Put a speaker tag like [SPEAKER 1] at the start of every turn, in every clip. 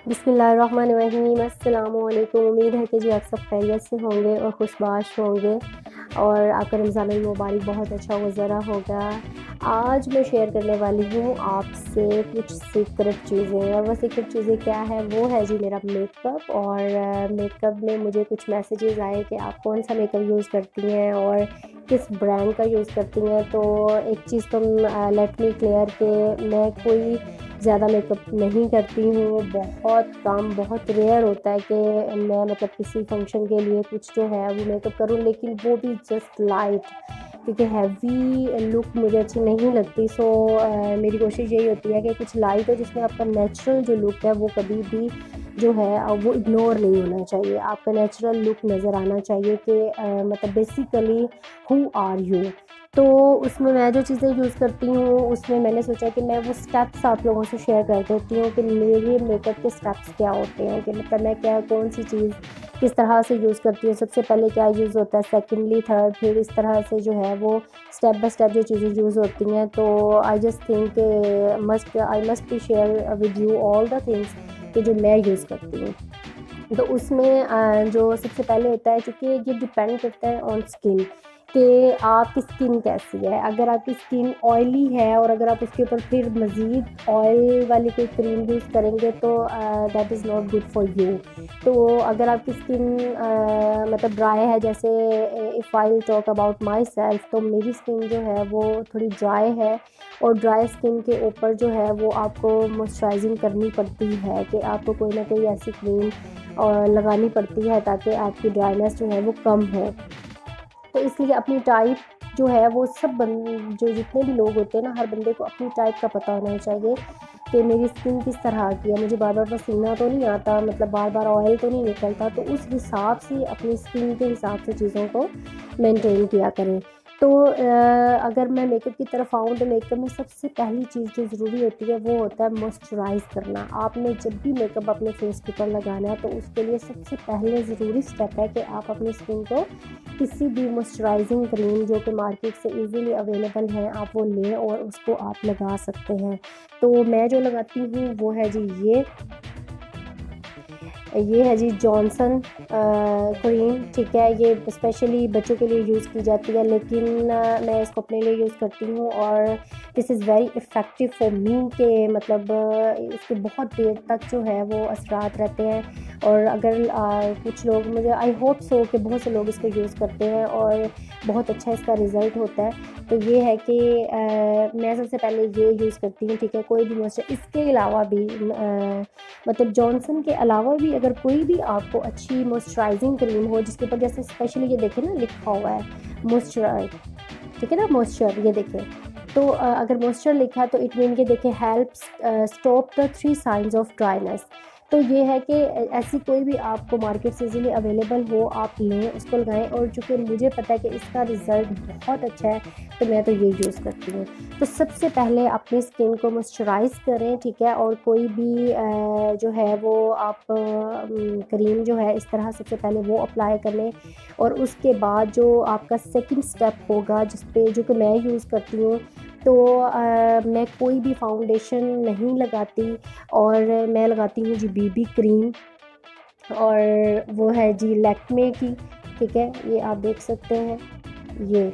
[SPEAKER 1] बिस्मिल्लाहिर्रहमानिर्रहीम। अस्सलामुअलैकुम। उम्मीद है कि जी आप सब खैरियत से होंगे और खुशबाश होंगे और आपका रमज़ान मुबारक बहुत अच्छा गुज़रा होगा। आज मैं शेयर करने वाली हूँ आपसे कुछ सीक्रेट चीज़ें, और वो सीक्रेट चीज़ें क्या है, वो है जी मेरा मेकअप। और मेकअप में मुझे कुछ मैसेजेस आए कि आप कौन सा मेकअप यूज़ करती हैं और किस ब्रांड का यूज़ करती हैं। तो एक चीज़ तो लेट मी क्लियर कि मैं कोई ज़्यादा मेकअप नहीं करती हूँ, बहुत कम, बहुत रेयर होता है कि मैं मतलब किसी फंक्शन के लिए कुछ जो है वो मेकअप करूँ, लेकिन वो भी जस्ट लाइट, क्योंकि हैवी लुक मुझे अच्छी नहीं लगती। सो मेरी कोशिश यही होती है कि कुछ लाइट हो जिसमें आपका नेचुरल जो लुक है वो कभी भी जो है वो इग्नोर नहीं होना चाहिए। आपका नेचुरल लुक नज़र आना चाहिए कि मतलब बेसिकली हु आर यू। तो उसमें मैं जो चीज़ें यूज़ करती हूँ उसमें मैंने सोचा कि मैं वो स्टेप्स आप लोगों से शेयर कर देती हूँ कि मेरे मेकअप के स्टेप्स क्या होते हैं, कि मतलब मैं क्या कौन सी चीज़ किस तरह से यूज़ करती हूँ, सबसे पहले क्या यूज़ होता है, सेकेंडली, थर्ड, फिर इस तरह से जो है वो स्टेप बाय स्टेप जो चीज़ें यूज़ होती हैं। तो I just think I must be share with you all the things कि जो मैं यूज़ करती हूँ। तो उसमें जो सबसे पहले होता है, क्योंकि ये डिपेंड करता है ऑन स्किन कि आपकी स्किन कैसी है। अगर आपकी स्किन ऑयली है और अगर आप उसके ऊपर फिर मज़ीद ऑयल वाली कोई क्रीम यूज़ करेंगे तो that is not good for you. तो अगर आपकी स्किन मतलब ड्राई है, जैसे if I talk about my self, तो मेरी स्किन जो है वो थोड़ी ड्राई है, और ड्राई स्किन के ऊपर जो है वो आपको मॉइस्चराइजिंग करनी पड़ती है कि आपको कोई ना कोई ऐसी क्रीम और लगानी पड़ती है ताकि आपकी ड्राइनेस जो है वो कम हो। तो इसलिए अपनी टाइप जो है वो जो जितने भी लोग होते हैं ना, हर बंदे को अपनी टाइप का पता होना चाहिए कि मेरी स्किन किस तरह की है, मुझे बार बार पसीना तो नहीं आता, मतलब बार बार ऑयल तो नहीं निकलता। तो उस हिसाब से अपनी स्किन के हिसाब से चीज़ों को मेंटेन किया करें। तो अगर मैं मेकअप की तरफ आऊँ तो मेकअप में सबसे पहली चीज़ जो ज़रूरी होती है वो होता है मॉइस्चराइज़ करना। आपने जब भी मेकअप अपने फेस के ऊपर लगाना है तो उसके लिए सबसे पहले ज़रूरी स्टेप है कि आप अपनी स्किन को किसी भी मॉइस्चराइजिंग क्रीम जो कि मार्केट से इजीली अवेलेबल है आप वो लें और उसको आप लगा सकते हैं। तो मैं जो लगाती हूँ वो है जी ये है जी जॉनसन क्रीम, ठीक है। ये स्पेशली बच्चों के लिए यूज़ की जाती है, लेकिन मैं इसको अपने लिए यूज़ करती हूँ और this is very effective for me के मतलब इसके बहुत देर तक जो है वो असरात रहते हैं। और अगर कुछ लोग, मुझे आई होप सो कि बहुत से लोग इसको यूज़ करते हैं और बहुत अच्छा इसका रिज़ल्ट होता है। तो ये है कि मैं सबसे पहले ये यूज़ करती हूँ, ठीक है। कोई भी मॉइस्चर इसके अलावा भी मतलब जॉनसन के अलावा भी अगर कोई भी आपको अच्छी मॉइस्चराइजिंग क्रीम हो जिसके ऊपर जैसे स्पेशली ये देखें ना लिखा हुआ है मॉइस्चराइज, ठीक है ना, मॉइस्चर, ये देखें। तो अगर मॉइस्चर लिखा तो इट मीन, ये देखें, helps stop the 3 science of dryness. तो ये है कि ऐसी कोई भी आपको मार्केट से इजीली अवेलेबल हो आप लें, उसको लगाएं। और चूँकि मुझे पता है कि इसका रिज़ल्ट बहुत अच्छा है तो मैं तो ये यूज़ करती हूँ। तो सबसे पहले अपनी स्किन को मॉइस्चराइज़ करें, ठीक है। और कोई भी जो है वो आप क्रीम जो है इस तरह सबसे पहले वो अप्लाई कर लें। और उसके बाद जो आपका सेकंड स्टेप होगा जिस पे जो कि मैं यूज़ करती हूँ, तो मैं कोई भी फाउंडेशन नहीं लगाती और मैं लगाती हूँ जी बीबी क्रीम, और वो है जी लैक्मे की, ठीक है। ये आप देख सकते हैं, ये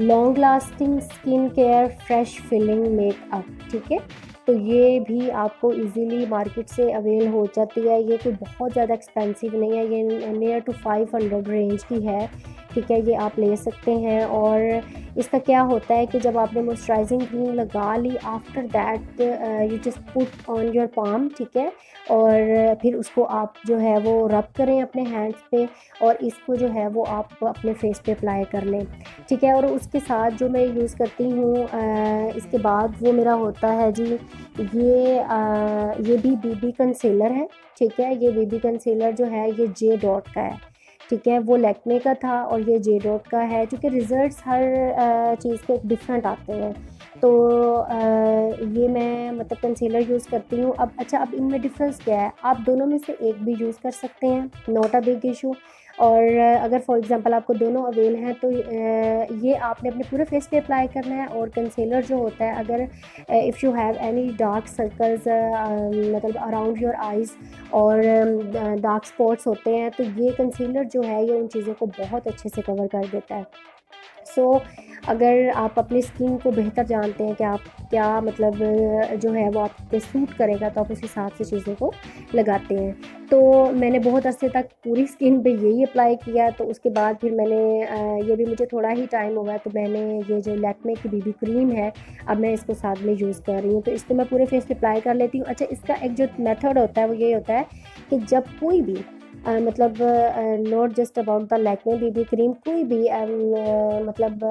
[SPEAKER 1] long lasting skin care fresh feeling makeup, ठीक है। तो ये भी आपको इजीली मार्केट से अवेल हो जाती है। ये कोई बहुत ज़्यादा एक्सपेंसिव नहीं है, ये नियर टू 500 रेंज की है, ठीक है। ये आप ले सकते हैं। और इसका क्या होता है कि जब आपने मॉइस्चराइजिंग क्रीम लगा ली, after that you just put on your palm, ठीक है। और फिर उसको आप जो है वो रब करें अपने हैंड्स पे, और इसको जो है वो आप अपने फेस पे अप्लाई कर लें, ठीक है। और उसके साथ जो मैं यूज़ करती हूँ इसके बाद वो मेरा होता है जी ये भी बीबी कंसीलर है, ठीक है। ये बीबी कंसीलर जो है ये जे डॉट का है, ठीक है। वो लैक्मे का था और ये जे डॉट का है, क्योंकि रिज़ल्ट्स हर चीज़ के डिफरेंट आते हैं। तो ये मैं मतलब कंसीलर यूज़ करती हूँ। अब अच्छा, अब इनमें डिफरेंस क्या है, आप दोनों में से एक भी यूज़ कर सकते हैं, नॉट अ बिग इशू। और अगर फॉर एग्जांपल आपको दोनों अवेल हैं तो ये आपने अपने पूरे फेस पे अप्लाई करना है। और कंसीलर जो होता है, अगर if you have any dark circles मतलब अराउंड योर आइज़ और डार्क स्पॉट्स होते हैं, तो ये कंसीलर जो है ये उन चीज़ों को बहुत अच्छे से कवर कर देता है। सो अगर आप अपनी स्किन को बेहतर जानते हैं कि आप क्या मतलब जो है वो आप पे सूट करेगा, तो आप उस हिसाब से चीज़ों को लगाते हैं। तो मैंने बहुत अरसे तक पूरी स्किन पे यही अप्लाई किया, तो उसके बाद फिर मैंने ये भी मुझे थोड़ा ही टाइम हुआ है, तो मैंने ये जो लैक्मे की बीबी क्रीम है, अब मैं इसको साथ में यूज़ कर रही हूँ। तो इसको मैं पूरे फेस पे अप्लाई कर लेती हूँ। अच्छा, इसका एक जो मेथड होता है वो ये होता है कि जब कोई भी मतलब not just about the Lakme BB cream, कोई भी मतलब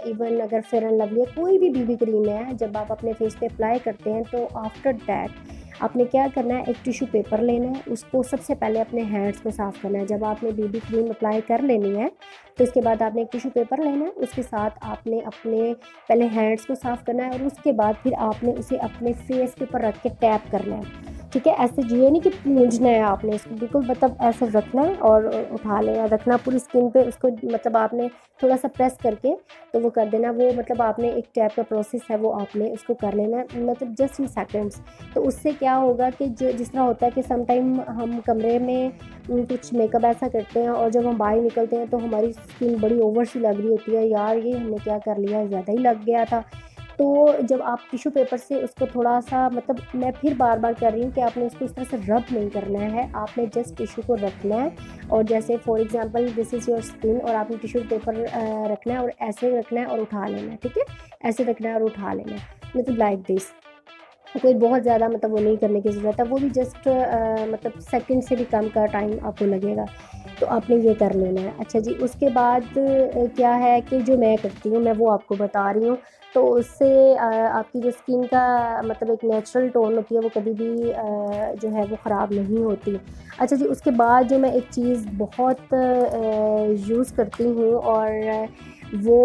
[SPEAKER 1] इवन अगर फेयर एंड लवली कोई भी बीबी क्रीम है, जब आप अपने फेस पे अप्लाई करते हैं तो आफ्टर दैट आपने क्या करना है, एक टिश्यू पेपर लेना है, उसको सबसे पहले अपने हैंड्स को साफ़ करना है। जब आपने बीबी क्रीम अप्लाई कर लेनी है तो इसके बाद आपने एक टिश्यू पेपर लेना है, उसके साथ आपने अपने पहले हैंड्स को साफ़ करना है और उसके बाद फिर आपने उसे अपने फेस के ऊपर रख के टैप करना है। ठीक है, ऐसे ये नहीं कि पूंछना है आपने इसको, बिल्कुल मतलब ऐसे रखना है और उठा लेना, रखना पूरी स्किन पे उसको, मतलब आपने थोड़ा सा प्रेस करके तो वो कर देना। वो मतलब आपने एक टैप का प्रोसेस है वो आपने उसको कर लेना है, मतलब जस्ट इन सेकंड्स। तो उससे क्या होगा कि जो जिस तरह होता है कि सम टाइम हम कमरे में कुछ मेकअप ऐसा करते हैं और जब हम बाहर निकलते हैं तो हमारी स्किन बड़ी ओवर सी लग रही होती है, यार ये हमने क्या कर लिया, ज़्यादा ही लग गया था। तो जब आप टिश्यू पेपर से उसको थोड़ा सा, मतलब मैं फिर बार बार कर रही हूँ कि आपने उसको इस तरह से रब नहीं करना है, आपने जस्ट टिश्यू को रखना है और जैसे for example this is your skin और आपने टिश्यू पेपर रखना है और ऐसे रखना है और उठा लेना है। ठीक है, ऐसे रखना है और उठा लेना है, मतलब लाइक दिस। कोई बहुत ज़्यादा मतलब वो नहीं करने की ज़रूरत है, वो भी जस्ट मतलब सेकंड से भी कम का टाइम आपको लगेगा, तो आपने ये कर लेना है। अच्छा जी, उसके बाद क्या है कि जो मैं करती हूँ मैं वो आपको बता रही हूँ। तो उससे आपकी जो स्किन का मतलब एक नेचुरल टोन होती है वो कभी भी जो है वो ख़राब नहीं होती। अच्छा जी, उसके बाद जो मैं एक चीज़ बहुत यूज़ करती हूँ और वो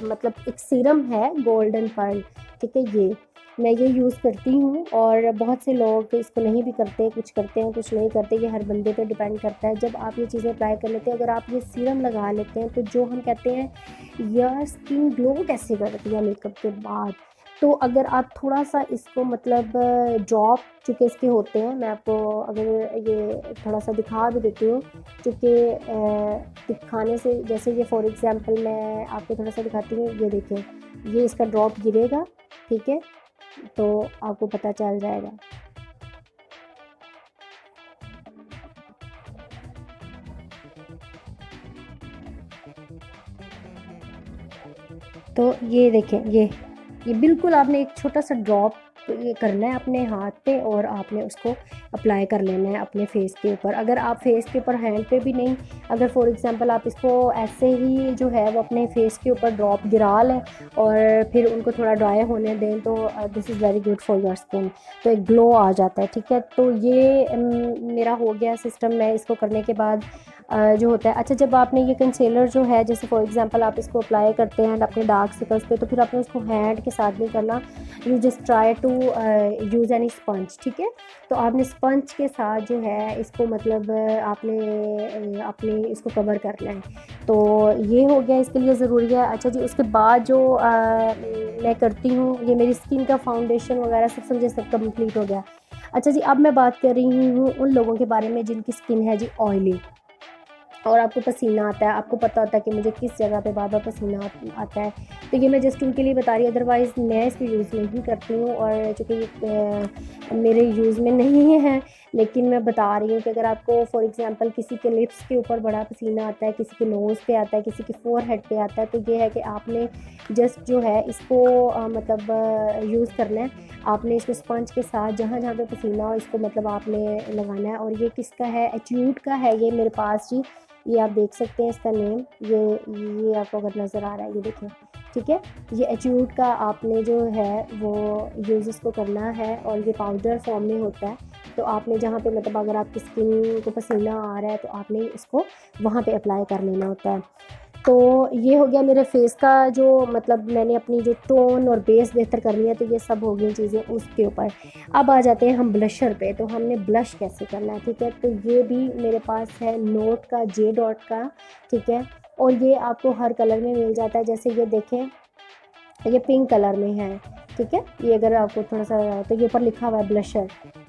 [SPEAKER 1] मतलब एक सीरम है गोल्डन पर्ल। ठीक है, ये मैं ये यूज़ करती हूँ और बहुत से लोग इसको नहीं भी करते, कुछ करते हैं कुछ नहीं करते, ये हर बंदे पे डिपेंड करता है। जब आप ये चीज़ें अप्लाई कर लेते हैं, अगर आप ये सीरम लगा लेते हैं, तो जो हम कहते हैं यार स्किन ग्लो कैसे करती है मेकअप के बाद, तो अगर आप थोड़ा सा इसको मतलब ड्रॉप चूँकि इसके होते हैं, मैं आपको अगर ये थोड़ा सा दिखा भी देती हूँ, चूँकि दिखाने से जैसे ये फॉर एग्ज़ाम्पल मैं आपको थोड़ा सा दिखाती हूँ, ये देखें, ये इसका ड्रॉप गिरेगा। ठीक है, तो आपको पता चल जाएगा। तो ये देखें, ये बिल्कुल आपने एक छोटा सा ड्रॉप ये करना है अपने हाथ पे और आपने उसको अप्लाई कर लेना है अपने फेस के ऊपर। अगर आप फेस के ऊपर, हैंड पे भी नहीं, अगर फॉर एग्जांपल आप इसको ऐसे ही जो है वो अपने फेस के ऊपर ड्रॉप गिरा लें और फिर उनको थोड़ा ड्राई होने दें, तो this is very good for your skin, तो एक ग्लो आ जाता है। ठीक है, तो ये मेरा हो गया सिस्टम। मैं इसको करने के बाद जो होता है, अच्छा जब आपने ये कंसीलर जो है, जैसे फॉर एग्जांपल आप इसको अप्लाई करते हैं अपने डार्क सर्कल्स पे, तो फिर आपने उसको हैंड के साथ नहीं करना, you just try to use any sponge. ठीक है, तो आपने स्पंज के साथ जो है इसको मतलब आपने इसको कवर करना है, तो ये हो गया इसके लिए ज़रूरी है। अच्छा जी, उसके बाद जो मैं करती हूँ, ये मेरी स्किन का फाउंडेशन वगैरह सब समझे सब कंप्लीट हो गया। अच्छा जी, अब मैं बात कर रही हूँ उन लोगों के बारे में जिनकी स्किन है जी ऑयली और आपको पसीना आता है, आपको पता होता है कि मुझे किस जगह पे बार-बार पसीना आता है, तो ये मैं जस्ट उनके लिए बता रही हूँ, अदरवाइज़ मैं इसको यूज़ नहीं करती हूँ और चूँकि मेरे यूज़ में नहीं है, लेकिन मैं बता रही हूँ कि अगर आपको फॉर एग्ज़ाम्पल किसी के लिप्स के ऊपर बड़ा पसीना आता है, किसी के नोज़ पे आता है, किसी के फोरहेड पे आता है, तो ये है कि आपने जस्ट जो है इसको मतलब यूज़ करना है। आपने इसको स्पंज के साथ जहाँ-जहाँ पे पसीना हो इसको मतलब आपने लगाना है। और ये किसका है, एट्यूड का है ये मेरे पास जी, ये आप देख सकते हैं इसका नेम, ये आपको अगर नज़र आ रहा है, ये देखें। ठीक है, ये एट्यूड का आपने जो है वो यूज़ इसको करना है और ये पाउडर फॉर्म में होता है, तो आपने जहाँ पे मतलब अगर आपकी स्किन को पसीना आ रहा है तो आपने इसको वहाँ पे अप्लाई कर लेना होता है। तो ये हो गया मेरे फेस का जो मतलब मैंने अपनी जो टोन और बेस बेहतर करनी है, तो ये सब हो गई चीज़ें उसके ऊपर। अब आ जाते हैं हम ब्लशर पे। तो हमने ब्लश कैसे करना है, ठीक है। तो ये भी मेरे पास है नोट का जे डॉट का, ठीक है। और ये आपको हर कलर में मिल जाता है, जैसे ये देखें ये पिंक कलर में है, ठीक है। ये अगर आपको थोड़ा सा, तो ये ऊपर लिखा हुआ है ब्लशर,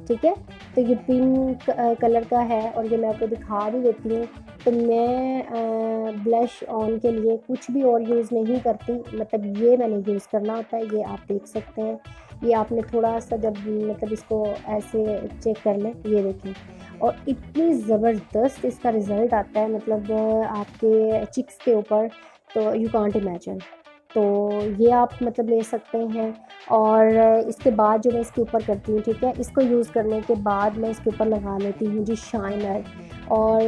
[SPEAKER 1] ठीक है। तो ये पिंक कलर का है और ये मैं आपको दिखा भी देती हूँ। तो मैं ब्लश ऑन के लिए कुछ भी और यूज़ नहीं करती, मतलब ये मैंने यूज़ करना होता है। ये आप देख सकते हैं, ये आपने थोड़ा सा जब मतलब इसको ऐसे चेक कर लें, ये देखें। और इतनी ज़बरदस्त इसका रिज़ल्ट आता है, मतलब आपके चिक्स के ऊपर, तो यू कांट इमेजिन। तो ये आप मतलब ले सकते हैं। और इसके बाद जो मैं इसके ऊपर करती हूँ, ठीक है, इसको यूज़ करने के बाद मैं इसके ऊपर लगा लेती हूँ जी शाइनर। और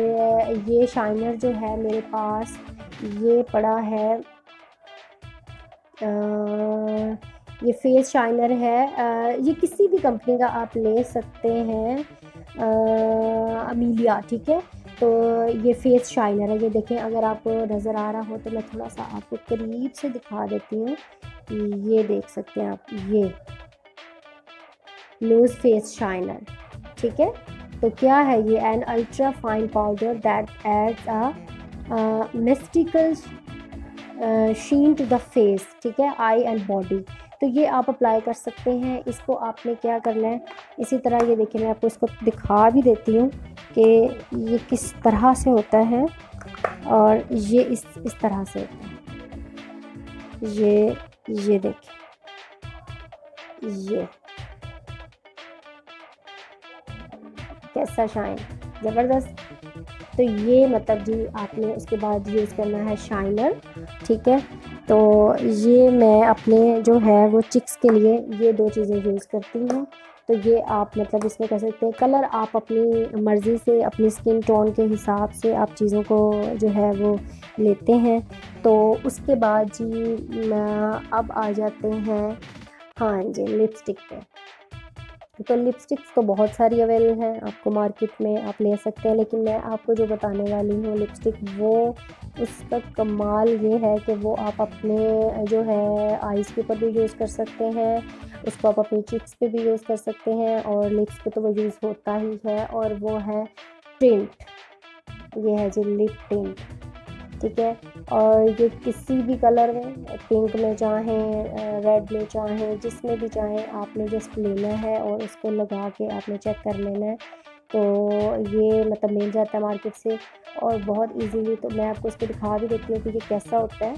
[SPEAKER 1] ये शाइनर जो है मेरे पास ये पड़ा है, ये फेस शाइनर है। ये किसी भी कंपनी का आप ले सकते हैं, अमीलिया, ठीक है। तो ये फेस शाइनर है, ये देखें। अगर आपको नज़र आ रहा हो तो मैं थोड़ा सा आपको करीब से दिखा देती हूँ। ये देख सकते हैं आप, ये लूज फेस शाइनर, ठीक है। तो क्या है ये, an ultra fine powder that adds a mystical sheen to the face, ठीक है, आई एंड बॉडी। तो ये आप अप्लाई कर सकते हैं। इसको आपने क्या करना है, इसी तरह ये देखिए, मैं आपको इसको दिखा भी देती हूँ कि ये किस तरह से होता है। और ये इस तरह से होता है, ये देखिए, ये कैसा शाइन, ज़बरदस्त। तो ये मतलब जी आपने उसके बाद यूज़ करना है शाइनर, ठीक है। तो ये मैं अपने जो है वो चिक्स के लिए ये 2 चीज़ें यूज़ करती हूँ। तो ये आप मतलब इसमें कर सकते हैं। कलर आप अपनी मर्ज़ी से, अपनी स्किन टोन के हिसाब से आप चीज़ों को जो है वो लेते हैं। तो उसके बाद जी अब आ जाते हैं, हाँ जी, लिपस्टिक पे। तो लिपस्टिक्स तो बहुत सारी अवेलेबल हैं आपको मार्केट में, आप ले सकते हैं। लेकिन मैं आपको जो बताने वाली हूँ लिपस्टिक, वो उसका कमाल ये है कि वो आप अपने जो है आईज़ के ऊपर भी यूज़ कर सकते हैं, उसको आप अपनी चिक्स पे भी यूज़ कर सकते हैं, और लिप्स पे तो वो यूज़ होता ही है। और वो है टिंट, ये है जी लिप टिंट, ठीक है। और ये किसी भी कलर में, पिंक में चाहें, रेड में चाहें, जिसमें भी चाहें, आपने जस्ट लेना है और उसको लगा के आपने चेक कर लेना है। तो ये मतलब मिल जाता है मार्केट से और बहुत इजीली। तो मैं आपको इसको दिखा भी देती हूँ कि ये कैसा होता है।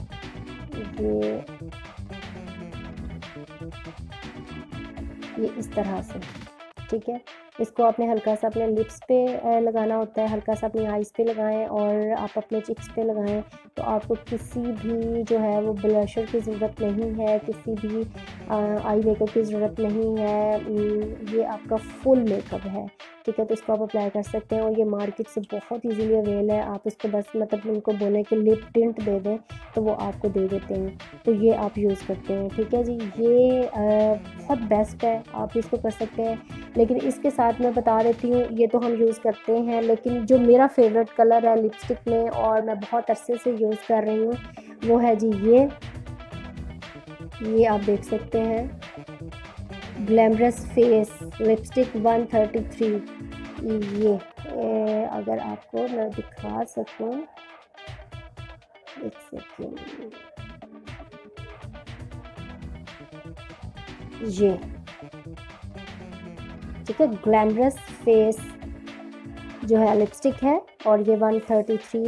[SPEAKER 1] ये इस तरह से, ठीक है। इसको आपने हल्का सा अपने लिप्स पे लगाना होता है, हल्का सा अपनी आईज़ पे लगाएं और आप अपने चिक्स पे लगाएं। तो आपको किसी भी जो है वो ब्लशर की ज़रूरत नहीं है, किसी भी आई मेकअप की ज़रूरत नहीं है। ये आपका फुल मेकअप है, ठीक है। तो इसको आप अप्लाई कर सकते हैं और ये मार्केट से बहुत इजीली अवेल है। आप इसको बस मतलब उनको बोलें कि लिप टिंट दे दें तो वो आपको दे देते हैं। तो ये आप यूज़ करते हैं, ठीक है जी। ये बहुत बेस्ट है, आप इसको कर सकते हैं। लेकिन इसके साथ मैं बता देती हूँ, ये तो हम यूज़ करते हैं, लेकिन जो मेरा फेवरेट कलर है लिपस्टिक में और मैं बहुत अरसे से यूज़ कर रही हूँ, वो है जी ये आप देख सकते हैं, ग्लैमरस फेस लिपस्टिक 133। ये अगर आपको मैं दिखा सकूँ, एक सेकेंड, ये ठीक है, ग्लैमरस फेस जो है लिपस्टिक है और ये 133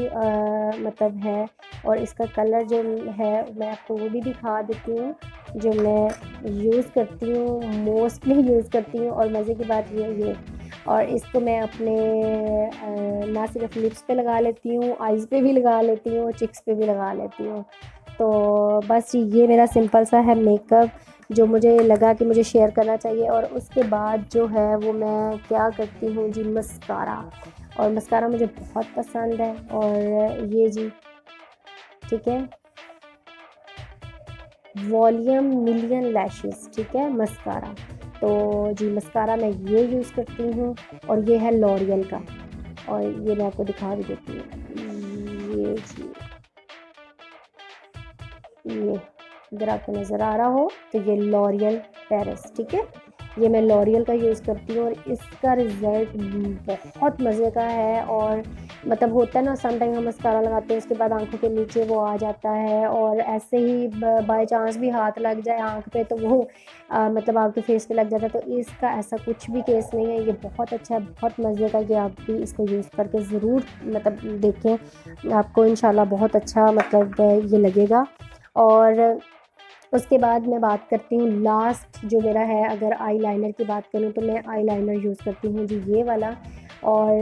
[SPEAKER 1] मतलब है। और इसका कलर जो है मैं आपको वो भी दिखा देती हूँ, जो मैं यूज़ करती हूँ, मोस्टली यूज़ करती हूँ। और मज़े की बात ये और इसको मैं अपने ना सिर्फ लिप्स पे लगा लेती हूँ, आईज़ पे भी लगा लेती हूँ, चिक्स पे भी लगा लेती हूँ। तो बस ये मेरा सिंपल सा है मेकअप जो मुझे लगा कि मुझे शेयर करना चाहिए। और उसके बाद जो है वो मैं क्या करती हूँ जी, मस्कारा। और मस्कारा मुझे बहुत पसंद है। और ये जी, ठीक है, वॉल्यूम मिलियन लैशेस, ठीक है, मस्कारा। तो जी मस्कारा मैं ये यूज़ करती हूँ और ये है लॉरियल का। और ये मैं आपको दिखा भी देती हूँ, ये जी ये अगर आपको नज़र आ रहा हो तो ये लॉरियल पेरिस, ठीक है। ये मैं लॉरियल का यूज़ करती हूँ और इसका रिज़ल्ट बहुत मज़े का है। और मतलब होता है ना, सम टाइम हम मस्कारा लगाते हैं उसके बाद आंखों के नीचे वो आ जाता है, और ऐसे ही बाय चांस भी हाथ लग जाए आंख पे तो वो मतलब आपके फेस पे लग जाता है। तो इसका ऐसा कुछ भी केस नहीं है, ये बहुत अच्छा है, बहुत मज़े का। ये आप भी इसको यूज़ करके ज़रूर मतलब देखें, आपको इंशाल्लाह बहुत अच्छा मतलब ये लगेगा। और उसके बाद मैं बात करती हूँ लास्ट जो मेरा है, अगर आई लाइनर की बात करूँ तो मैं आई लाइनर यूज़ करती हूँ जी, ये वाला। और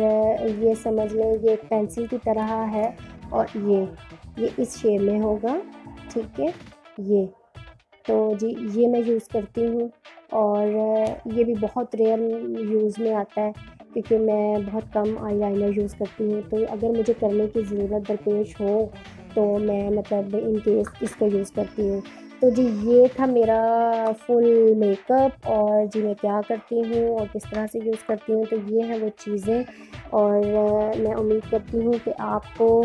[SPEAKER 1] ये समझ लें ये एक पेंसिल की तरह है, और ये इस शेप में होगा, ठीक है। ये तो जी ये मैं यूज़ करती हूँ, और ये भी बहुत रेयर यूज़ में आता है क्योंकि मैं बहुत कम आई लाइनर यूज़ करती हूँ। तो अगर मुझे करने की ज़रूरत दरपेश हो तो मैं मतलब इन केस इसको यूज़ करती हूँ। तो जी ये था मेरा फुल मेकअप, और जी मैं क्या करती हूँ और किस तरह से यूज़ करती हूँ, तो ये हैं वो चीज़ें। और मैं उम्मीद करती हूँ कि आपको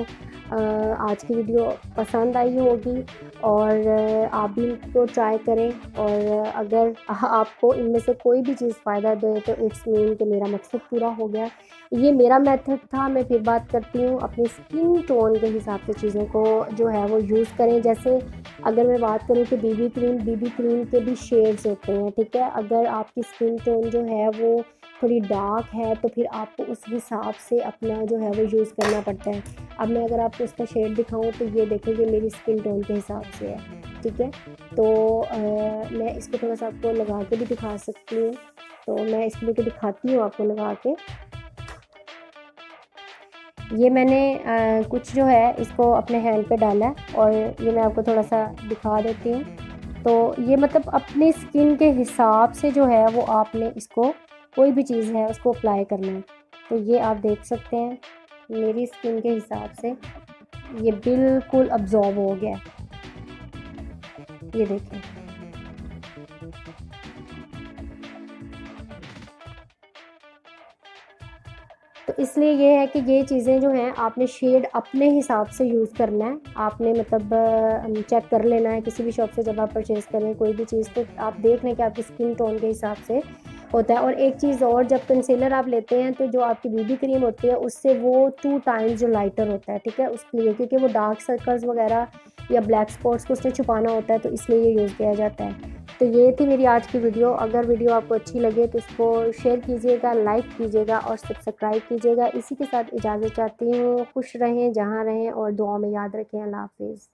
[SPEAKER 1] आज की वीडियो पसंद आई होगी, और आप भी इनको ट्राई करें। और अगर आपको इनमें से कोई भी चीज़ फ़ायदा दे तो इट्स मीन कि मेरा मकसद पूरा हो गया। ये मेरा मेथड था। मैं फिर बात करती हूँ, अपनी स्किन टोन के हिसाब से चीज़ों को जो है वो यूज़ करें। जैसे अगर मैं बात करूँ कि बीबी क्रीम के भी शेड्स होते हैं, ठीक है। अगर आपकी स्किन टोन जो है वो थोड़ी डार्क है तो फिर आपको उस हिसाब से अपना जो है वो यूज़ करना पड़ता है। अब मैं अगर आपको इसका शेड दिखाऊं तो ये देखिए, ये मेरी स्किन टोन के हिसाब से है, ठीक है। तो मैं इसको थोड़ा सा आपको लगा के भी दिखा सकती हूँ। तो मैं इसको लेके दिखाती हूँ आपको लगा के। ये मैंने कुछ जो है इसको अपने हैंड पे डाला है, और ये मैं आपको थोड़ा सा दिखा देती हूँ। तो ये मतलब अपनी स्किन के हिसाब से जो है वो आपने इसको कोई भी चीज़ है उसको अप्लाई करना है। तो ये आप देख सकते हैं मेरी स्किन के हिसाब से ये बिल्कुल अब्ज़ॉर्ब हो गया है, ये देखें। तो इसलिए ये है कि ये चीज़ें जो हैं आपने शेड अपने हिसाब से यूज़ करना है। आपने मतलब चेक कर लेना है किसी भी शॉप से जब आप परचेज़ करें कोई भी चीज़, तो आप देख लें कि आपकी स्किन टोन के हिसाब से होता है। और एक चीज़ और, जब कंसीलर आप लेते हैं तो जो आपकी बीबी क्रीम होती है उससे वो 2 टाइम्स जो लाइटर होता है, ठीक है, उसके लिए, क्योंकि वो डार्क सर्कल्स वगैरह या ब्लैक स्पॉट्स को उसने छुपाना होता है, तो इसलिए ये यूज़ किया जाता है। तो ये थी मेरी आज की वीडियो। अगर वीडियो आपको अच्छी लगे तो इसको शेयर कीजिएगा, लाइक कीजिएगा और सब्सक्राइब कीजिएगा। इसी के साथ इजाज़त चाहती हूँ। खुश रहें जहाँ रहें और दुआ में याद रखें। अल्लाह हाफ़िज़।